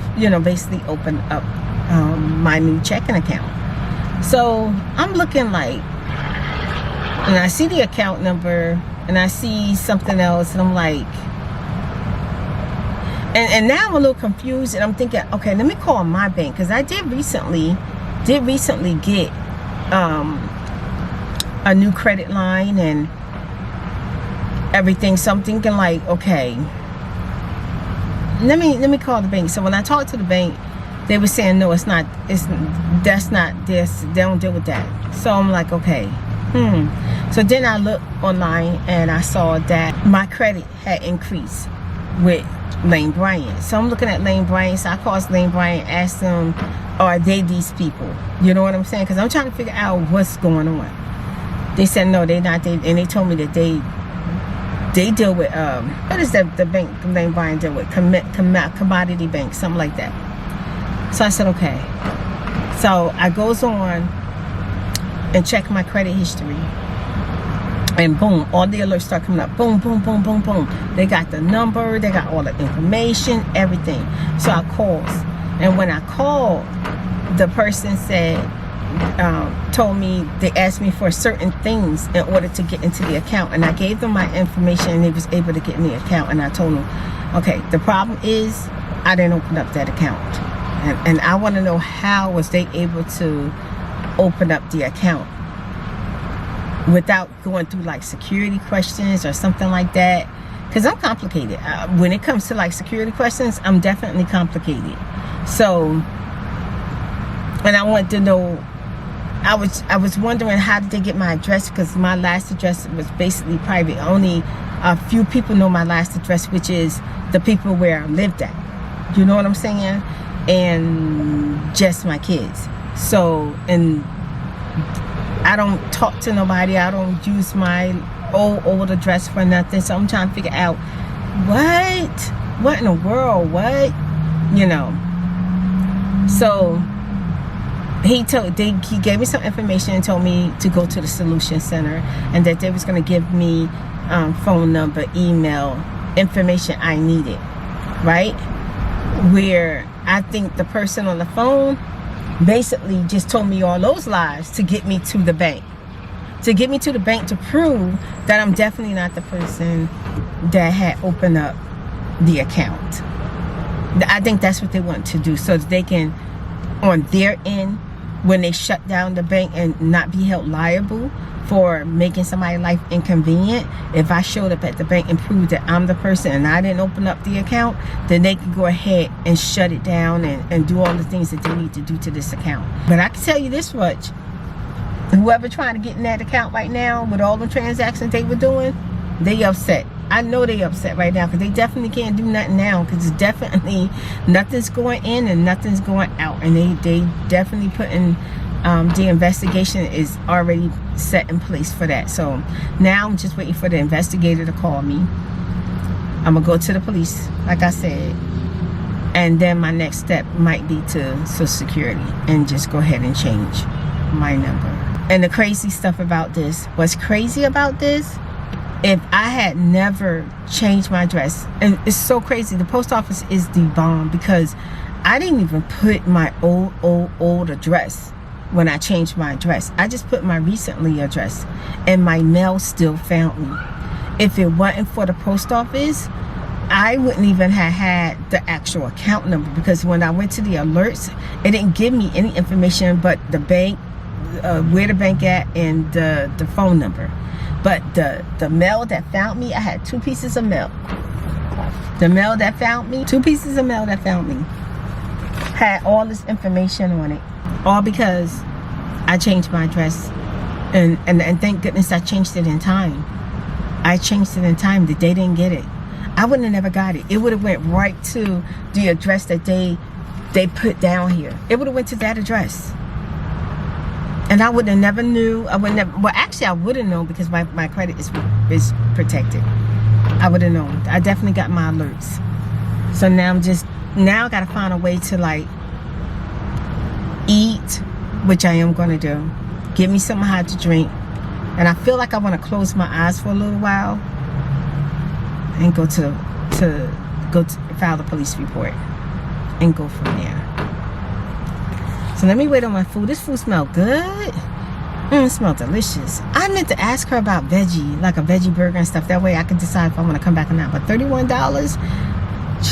basically open up my new checking account. So I'm looking like, and I see the account number and I see something else, and I'm like, and now I'm a little confused, and I'm thinking, okay, let me call my bank, because I did recently get a new credit line and everything. So I'm thinking like, okay, let me call the bank. So when I talked to the bank, they were saying no, that's not this, they don't deal with that. So I'm like, okay, so then I looked online and I saw that my credit had increased with Lane Bryant. So I'm looking at Lane Bryant. So I called Lane Bryant, asked them, are they these people? You know what I'm saying? Because I'm trying to figure out what's going on. They said no, they're not. And they told me that they deal with what is that, the bank Lane Bryant deal with? Commodity bank, something like that. So I said okay. So I goes on and check my credit history. And boom, all the alerts start coming up. Boom, boom, boom, boom, boom. They got the number, they got all the information, everything. So I called. And when I called, the person said, told me, they asked me for certain things in order to get into the account. And I gave them my information and they was able to get in the account. And I told them, okay, the problem is I didn't open up that account. And I want to know, how was they able to open up the account without going through like security questions or something like that? Because I'm complicated. When it comes to like security questions, I'm definitely complicated. So, and I want to know, I was wondering, how did they get my address? Because my last address was basically private. Only a few people know my last address, which is the people where I lived at. You know what I'm saying? And just my kids. So, and I don't talk to nobody. I don't use my old address for nothing. So I'm trying to figure out what in the world, what, you know. So he gave me some information and told me to go to the solution center, and that they was going to give me phone number, email, information I needed, right? Where I think the person on the phone basically just told me all those lies to get me to the bank. To get me to the bank to prove that I'm definitely not the person that had opened up the account. I think that's what they want to do, so that they can, on their end, when they shut down the bank, and not be held liable for making somebody's life inconvenient. If I showed up at the bank and proved that I'm the person and I didn't open up the account, then they can go ahead and shut it down and do all the things that they need to do to this account. But I can tell you this much, whoever trying to get in that account right now with all the transactions they were doing, they upset. I know they upset right now, because they definitely can't do nothing now, because it's definitely nothing's going in and nothing's going out, and they definitely putting the investigation is already set in place for that. So now I'm just waiting for the investigator to call me. I'm gonna go to the police, like I said, and then my next step might be to Social Security and just go ahead and change my number. And the crazy stuff about this, what's crazy about this, if I had never changed my address, and it's so crazy, the post office is the bomb, because I didn't even put my old address when I changed my address. I just put my recently address, and my mail still found me. If it wasn't for the post office, I wouldn't even have had the actual account number, because when I went to the alerts, it didn't give me any information but the bank, where the bank at, and the phone number. But the mail that found me, I had 2 pieces of mail. The mail that found me, 2 pieces of mail that found me, had all this information on it. All because I changed my address. And thank goodness I changed it in time. I changed it in time that they didn't get it. I wouldn't have never got it. It would have went right to the address that they put down here. It would have went to that address. And I would have never knew. I would never. Well, actually, I would have known, because my credit is protected. I would have known. I definitely got my alerts. So now I gotta find a way to like eat, which I am gonna do. Get me something hot to drink, and I feel like I want to close my eyes for a little while and go to file the police report and go from there. So let me wait on my food. This food smells good. It smells delicious. I meant to ask her about veggie, like a veggie burger and stuff. That way I can decide if I want to come back or not. But $31,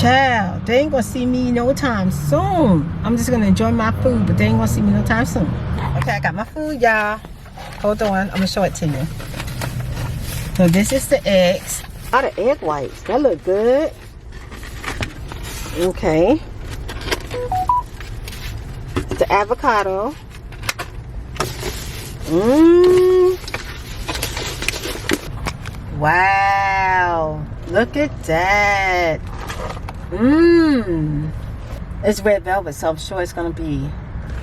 child, they ain't gonna see me no time soon. I'm just gonna enjoy my food, but they ain't gonna see me no time soon. Okay, I got my food, y'all. Hold on, I'm gonna show it to you. So this is the eggs. Oh, the egg whites. That look good. Okay. The avocado. Wow. Look at that. It's red velvet, so I'm sure it's gonna be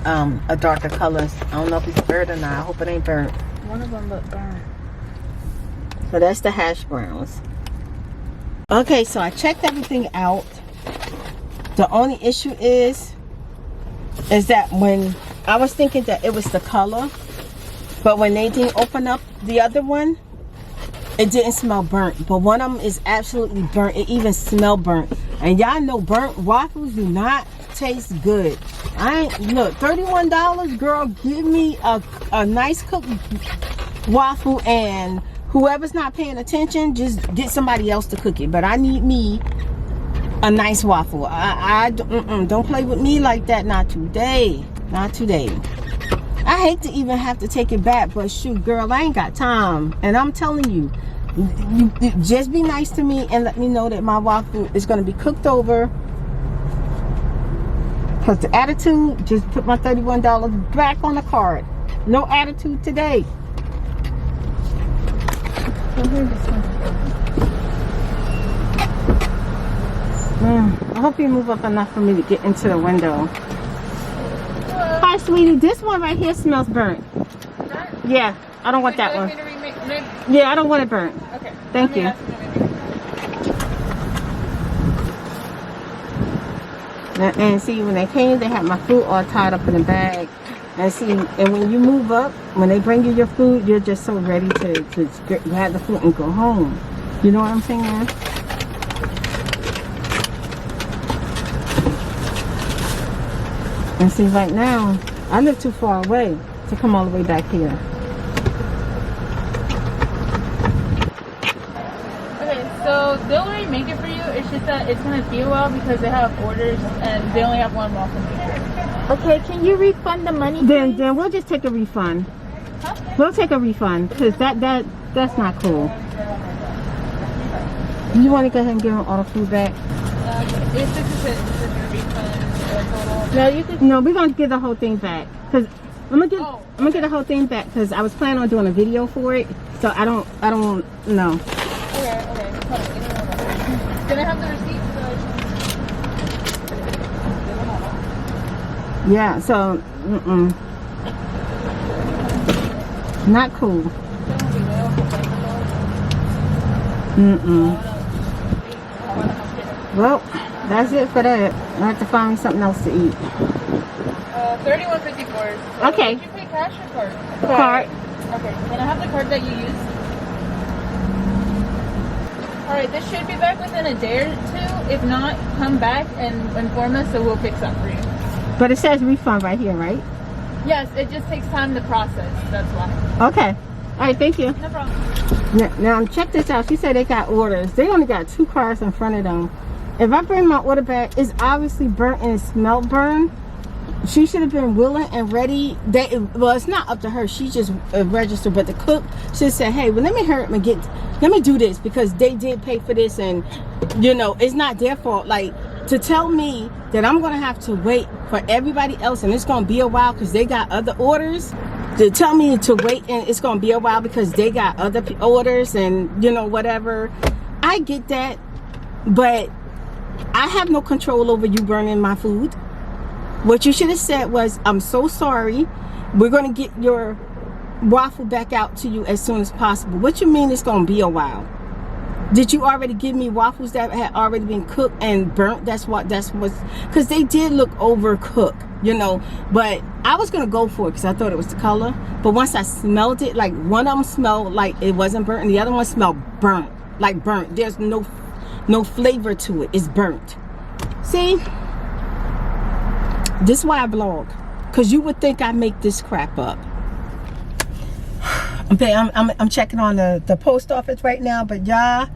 a darker color. I don't know if it's burnt or not. I hope it ain't burnt. One of them look burnt. So that's the hash browns. Okay, so I checked everything out. The only issue is that when I was thinking that it was the color, but when they didn't open up the other one, it didn't smell burnt. But one of them is absolutely burnt. It even smelled burnt. And y'all know burnt waffles do not taste good. Look, $31, girl, give me a nice cooked waffle, and whoever's not paying attention, just get somebody else to cook it. But I need me a nice waffle. Don't play with me like that. Not today. Not today. I hate to even have to take it back, but shoot, girl, I ain't got time. And I'm telling you, just be nice to me and let me know that my waffle is going to be cooked over. Because the attitude, just put my $31 back on the card. No attitude today. I hope you move up enough for me to get into the window. Hi, sweetie. This one right here smells burnt. Burnt? Yeah, I don't want that one. Yeah, I don't want it burnt. Okay. Thank you. And see, when they came, they had my food all tied up in a bag. And see, and when you move up, when they bring you your food, you're just so ready to grab the food and go home. You know what I'm saying? And see, right now, I live too far away to come all the way back here. Okay, so they'll already make it for you. It's just that it's gonna be a while because they have orders and they only have one waffle maker. Okay, can you refund the money? Then we'll just take a refund. Huh? We'll take a refund because that's not cool. You want to go ahead and give them all the food back? It's just a refund total. No, no, we're gonna get the whole thing back because I'm gonna get the whole thing back because I was planning on doing a video for it, so I don't know. Okay. Can I have the receipt? Yeah, so not cool. Well, that's it for that. I have to find me something else to eat. $31.54. So Okay. Did you pay cash or card? Card. Okay. Can I have the card that you used? Alright, this should be back within a day or two. If not, come back and inform us so we'll fix that for you. But it says refund right here, right? Yes, it just takes time to process. That's why. Okay. All right, thank you. No problem. Now check this out. She said they got orders. They only got 2 cars in front of them. If I bring my order back, it's obviously burnt and it smelled burnt. She should have been willing and ready. Well, it's not up to her. She just registered, but the cook should say, "Hey, well, let me hurry up and let me do this because they did pay for this, and you know, it's not their fault." Like to tell me that I'm gonna have to wait for everybody else, and it's gonna be a while because they got other orders. To tell me to wait and it's gonna be a while because they got other orders and you know whatever. I get that, but I have no control over you burning my food. What you should have said was, "I'm so sorry. We're going to get your waffle back out to you as soon as possible." What you mean it's going to be a while? Did you already give me waffles that had already been cooked and burnt? That's what's because they did look overcooked, you know. But I was going to go for it because I thought it was the color. But once I smelled it, like one of them smelled like it wasn't burnt and the other one smelled burnt, like burnt. There's no flavor to it. It's burnt. See? This is why I blog. because you would think I make this crap up. I'm checking on the post office right now, but y'all,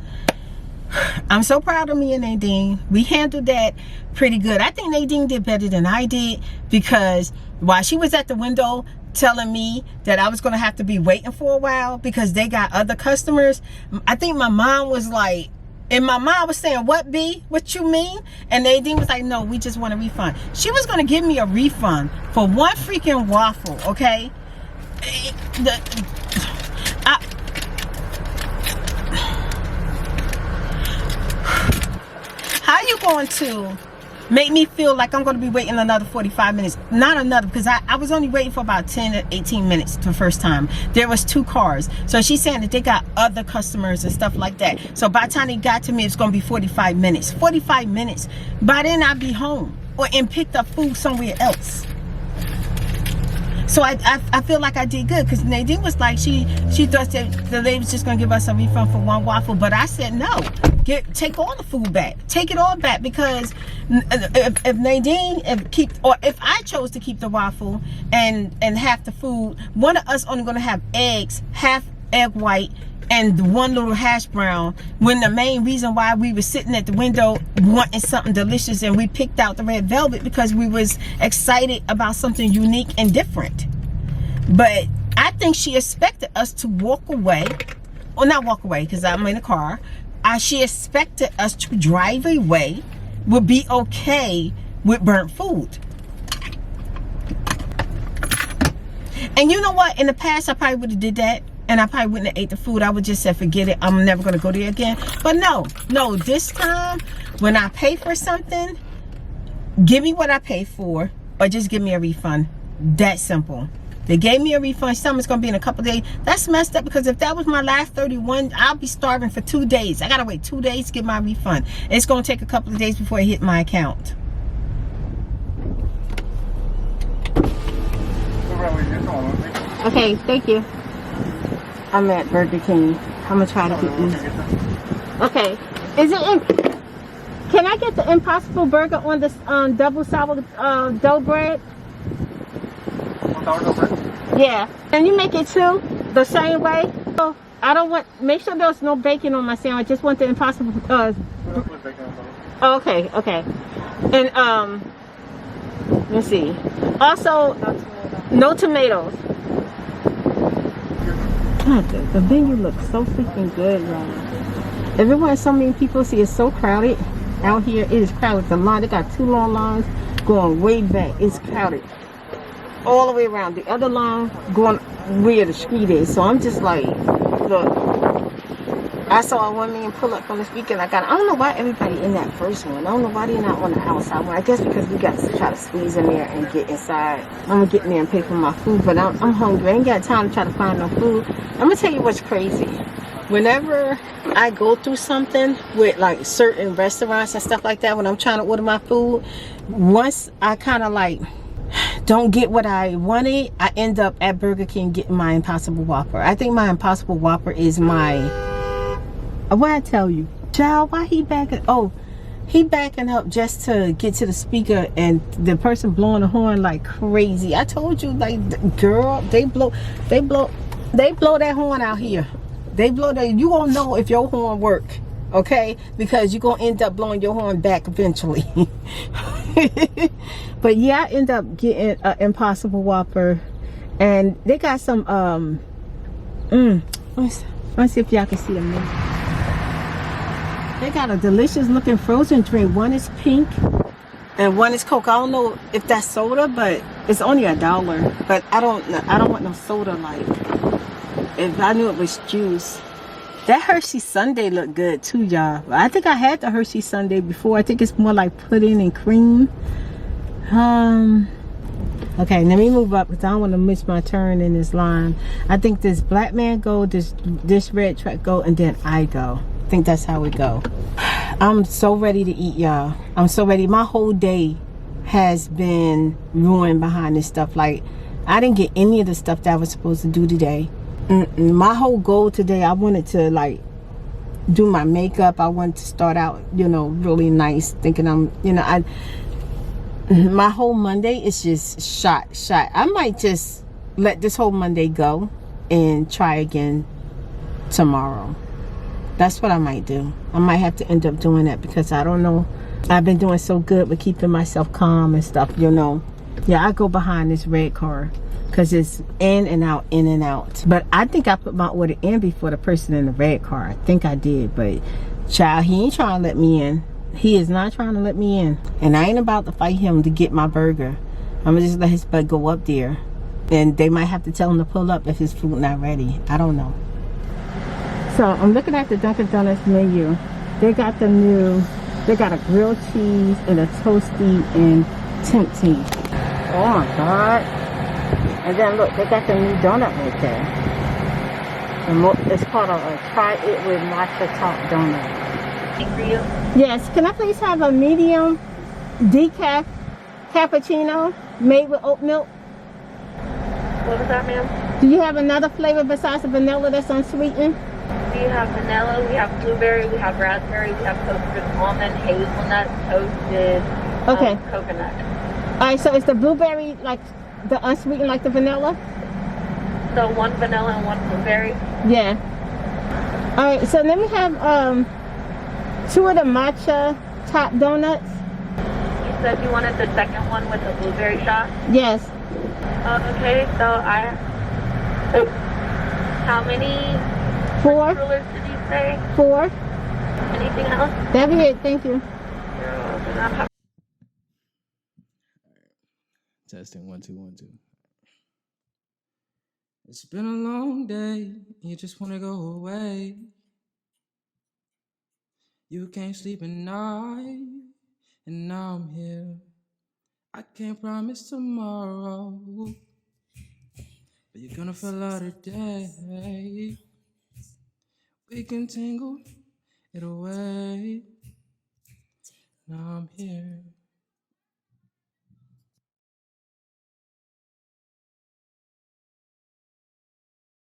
I'm so proud of me and Nadine. We handled that pretty good. I think Nadine did better than I did, because while she was at the window telling me that I was going to have to be waiting for a while because they got other customers, I think my mom was like, and my mom was saying, what, B? What you mean? And Nadine was like, no, we just want a refund. She was going to give me a refund for one freaking waffle, okay? How you going to make me feel like I'm going to be waiting another 45 minutes? Not another, because I was only waiting for about 10 or 18 minutes the first time. There was 2 cars. So she's saying that they got other customers and stuff like that. So by the time they got to me, it's going to be 45 minutes. 45 minutes. By then, I'll be home and picked up food somewhere else. So I feel like I did good, because Nadine was like, she thought that the lady was just going to give us a refund for one waffle. But I said, no, take all the food back. Take it all back, because if Nadine, if I chose to keep the waffle and half the food, one of us only going to have eggs, half egg white, and one little hash brown, when the main reason why we were sitting at the window wanting something delicious, and we picked out the red velvet because we was excited about something unique and different. But I think she expected us to walk away, or not walk away because I'm in the car. She expected us to drive away, would be okay with burnt food. And you know what, in the past I probably would have did that, and I probably wouldn't have ate the food. I would just say, forget it, I'm never going to go there again. But no, this time, when I pay for something, give me what I paid for, or just give me a refund. That simple. They gave me a refund. Something's going to be in a couple days. That's messed up, because if that was my last 31, I'll be starving for 2 days. I got to wait 2 days to get my refund. It's going to take a couple of days before it hit my account. Okay, thank you. I'm at Burger King. I'm going to try to get these. Okay. Is it can I get the Impossible Burger on this double sour dough bread? Yeah. Can you make it too? The same way? Oh, I don't want, make sure there's no bacon on my sandwich. I just want the Impossible oh, okay, okay. And let's see. Also, no tomatoes. God, the menu looks so freaking good, y'all. Everyone, so many people see it's so crowded out here. It is crowded. The line, they got 2 long lines going way back. It's crowded all the way around. The other line going where the street is. So I'm just like, look. I saw a 1 million pull up from this weekend. I don't know why everybody in that first one. I don't know why they're not on the outside one. I guess because we got to try to squeeze in there and get inside. I'm gonna get in there and pay for my food, but I'm hungry. I ain't got time to try to find no food. I'm gonna tell you what's crazy. Whenever I go through something with like certain restaurants and stuff like that, when I'm trying to order my food, once I kind of like don't get what I wanted, I end up at Burger King getting my Impossible Whopper. I think my Impossible Whopper is my... What I tell you, child, why he backing? Oh, he backing up just to get to the speaker, and the person blowing the horn like crazy. I told you, like, girl, they blow that horn out here. They blow that. You won't know if your horn work, okay? Because you're gonna end up blowing your horn back eventually. But yeah, I end up getting an Impossible Whopper, and they got some let's see if y'all can see them. They got a delicious looking frozen drink. One is pink and one is Coke. I don't know if that's soda, but it's only $1. But I don't want no soda. Like, if I knew it was juice. That Hershey Sundae looked good too, y'all. I think I had the Hershey Sundae before. I think it's more like pudding and cream. Okay, let me move up because I don't want to miss my turn in this line. I think this black man go, this red truck go, and then I go. I think that's how it go. I'm so ready to eat, y'all. I'm so ready. My whole day has been ruined behind this stuff. Like, I didn't get any of the stuff that I was supposed to do today. My whole goal today, I wanted to like do my makeup. I wanted to start out, you know, really nice, thinking I'm, you know, My whole Monday is just shot. I might just let this whole Monday go and try again tomorrow. That's what I might do. I might have to end up doing that because I don't know. I've been doing so good with keeping myself calm and stuff, you know. Yeah, I go behind this red car because it's in and out, in and out. But I think I put my order in before the person in the red car. I think I did, but child, he ain't trying to let me in. He is not trying to let me in. And I ain't about to fight him to get my burger. I'm gonna just let his butt go up there. And they might have to tell him to pull up if his food not ready. I don't know. So I'm looking at the Dunkin' Donuts menu. They got a grilled cheese and a toasty and tempting. Oh my God. And then look, they got the new donut right there. It's called a try it with matcha top donut. For you? Yes, can I please have a medium decaf cappuccino made with oat milk? What was that, ma'am? Do you have another flavor besides the vanilla that's unsweetened? We have vanilla, we have blueberry, we have raspberry, we have toasted almond, hazelnut, toasted coconut. Alright, so is the blueberry like the unsweetened like the vanilla? So one vanilla and one blueberry. Yeah. Alright, so let me have 2 of the matcha top donuts. You said you wanted the second one with the blueberry shot? Yes. Okay, so how many 4. rulers did you say? 4. Anything else? That'd be it, thank you. Testing 1 2 1 2. It's been a long day. You just wanna go away. You can't sleep at night, and now I'm here. I can't promise tomorrow, but you're gonna feel out today. We can tangle it away. Now I'm here.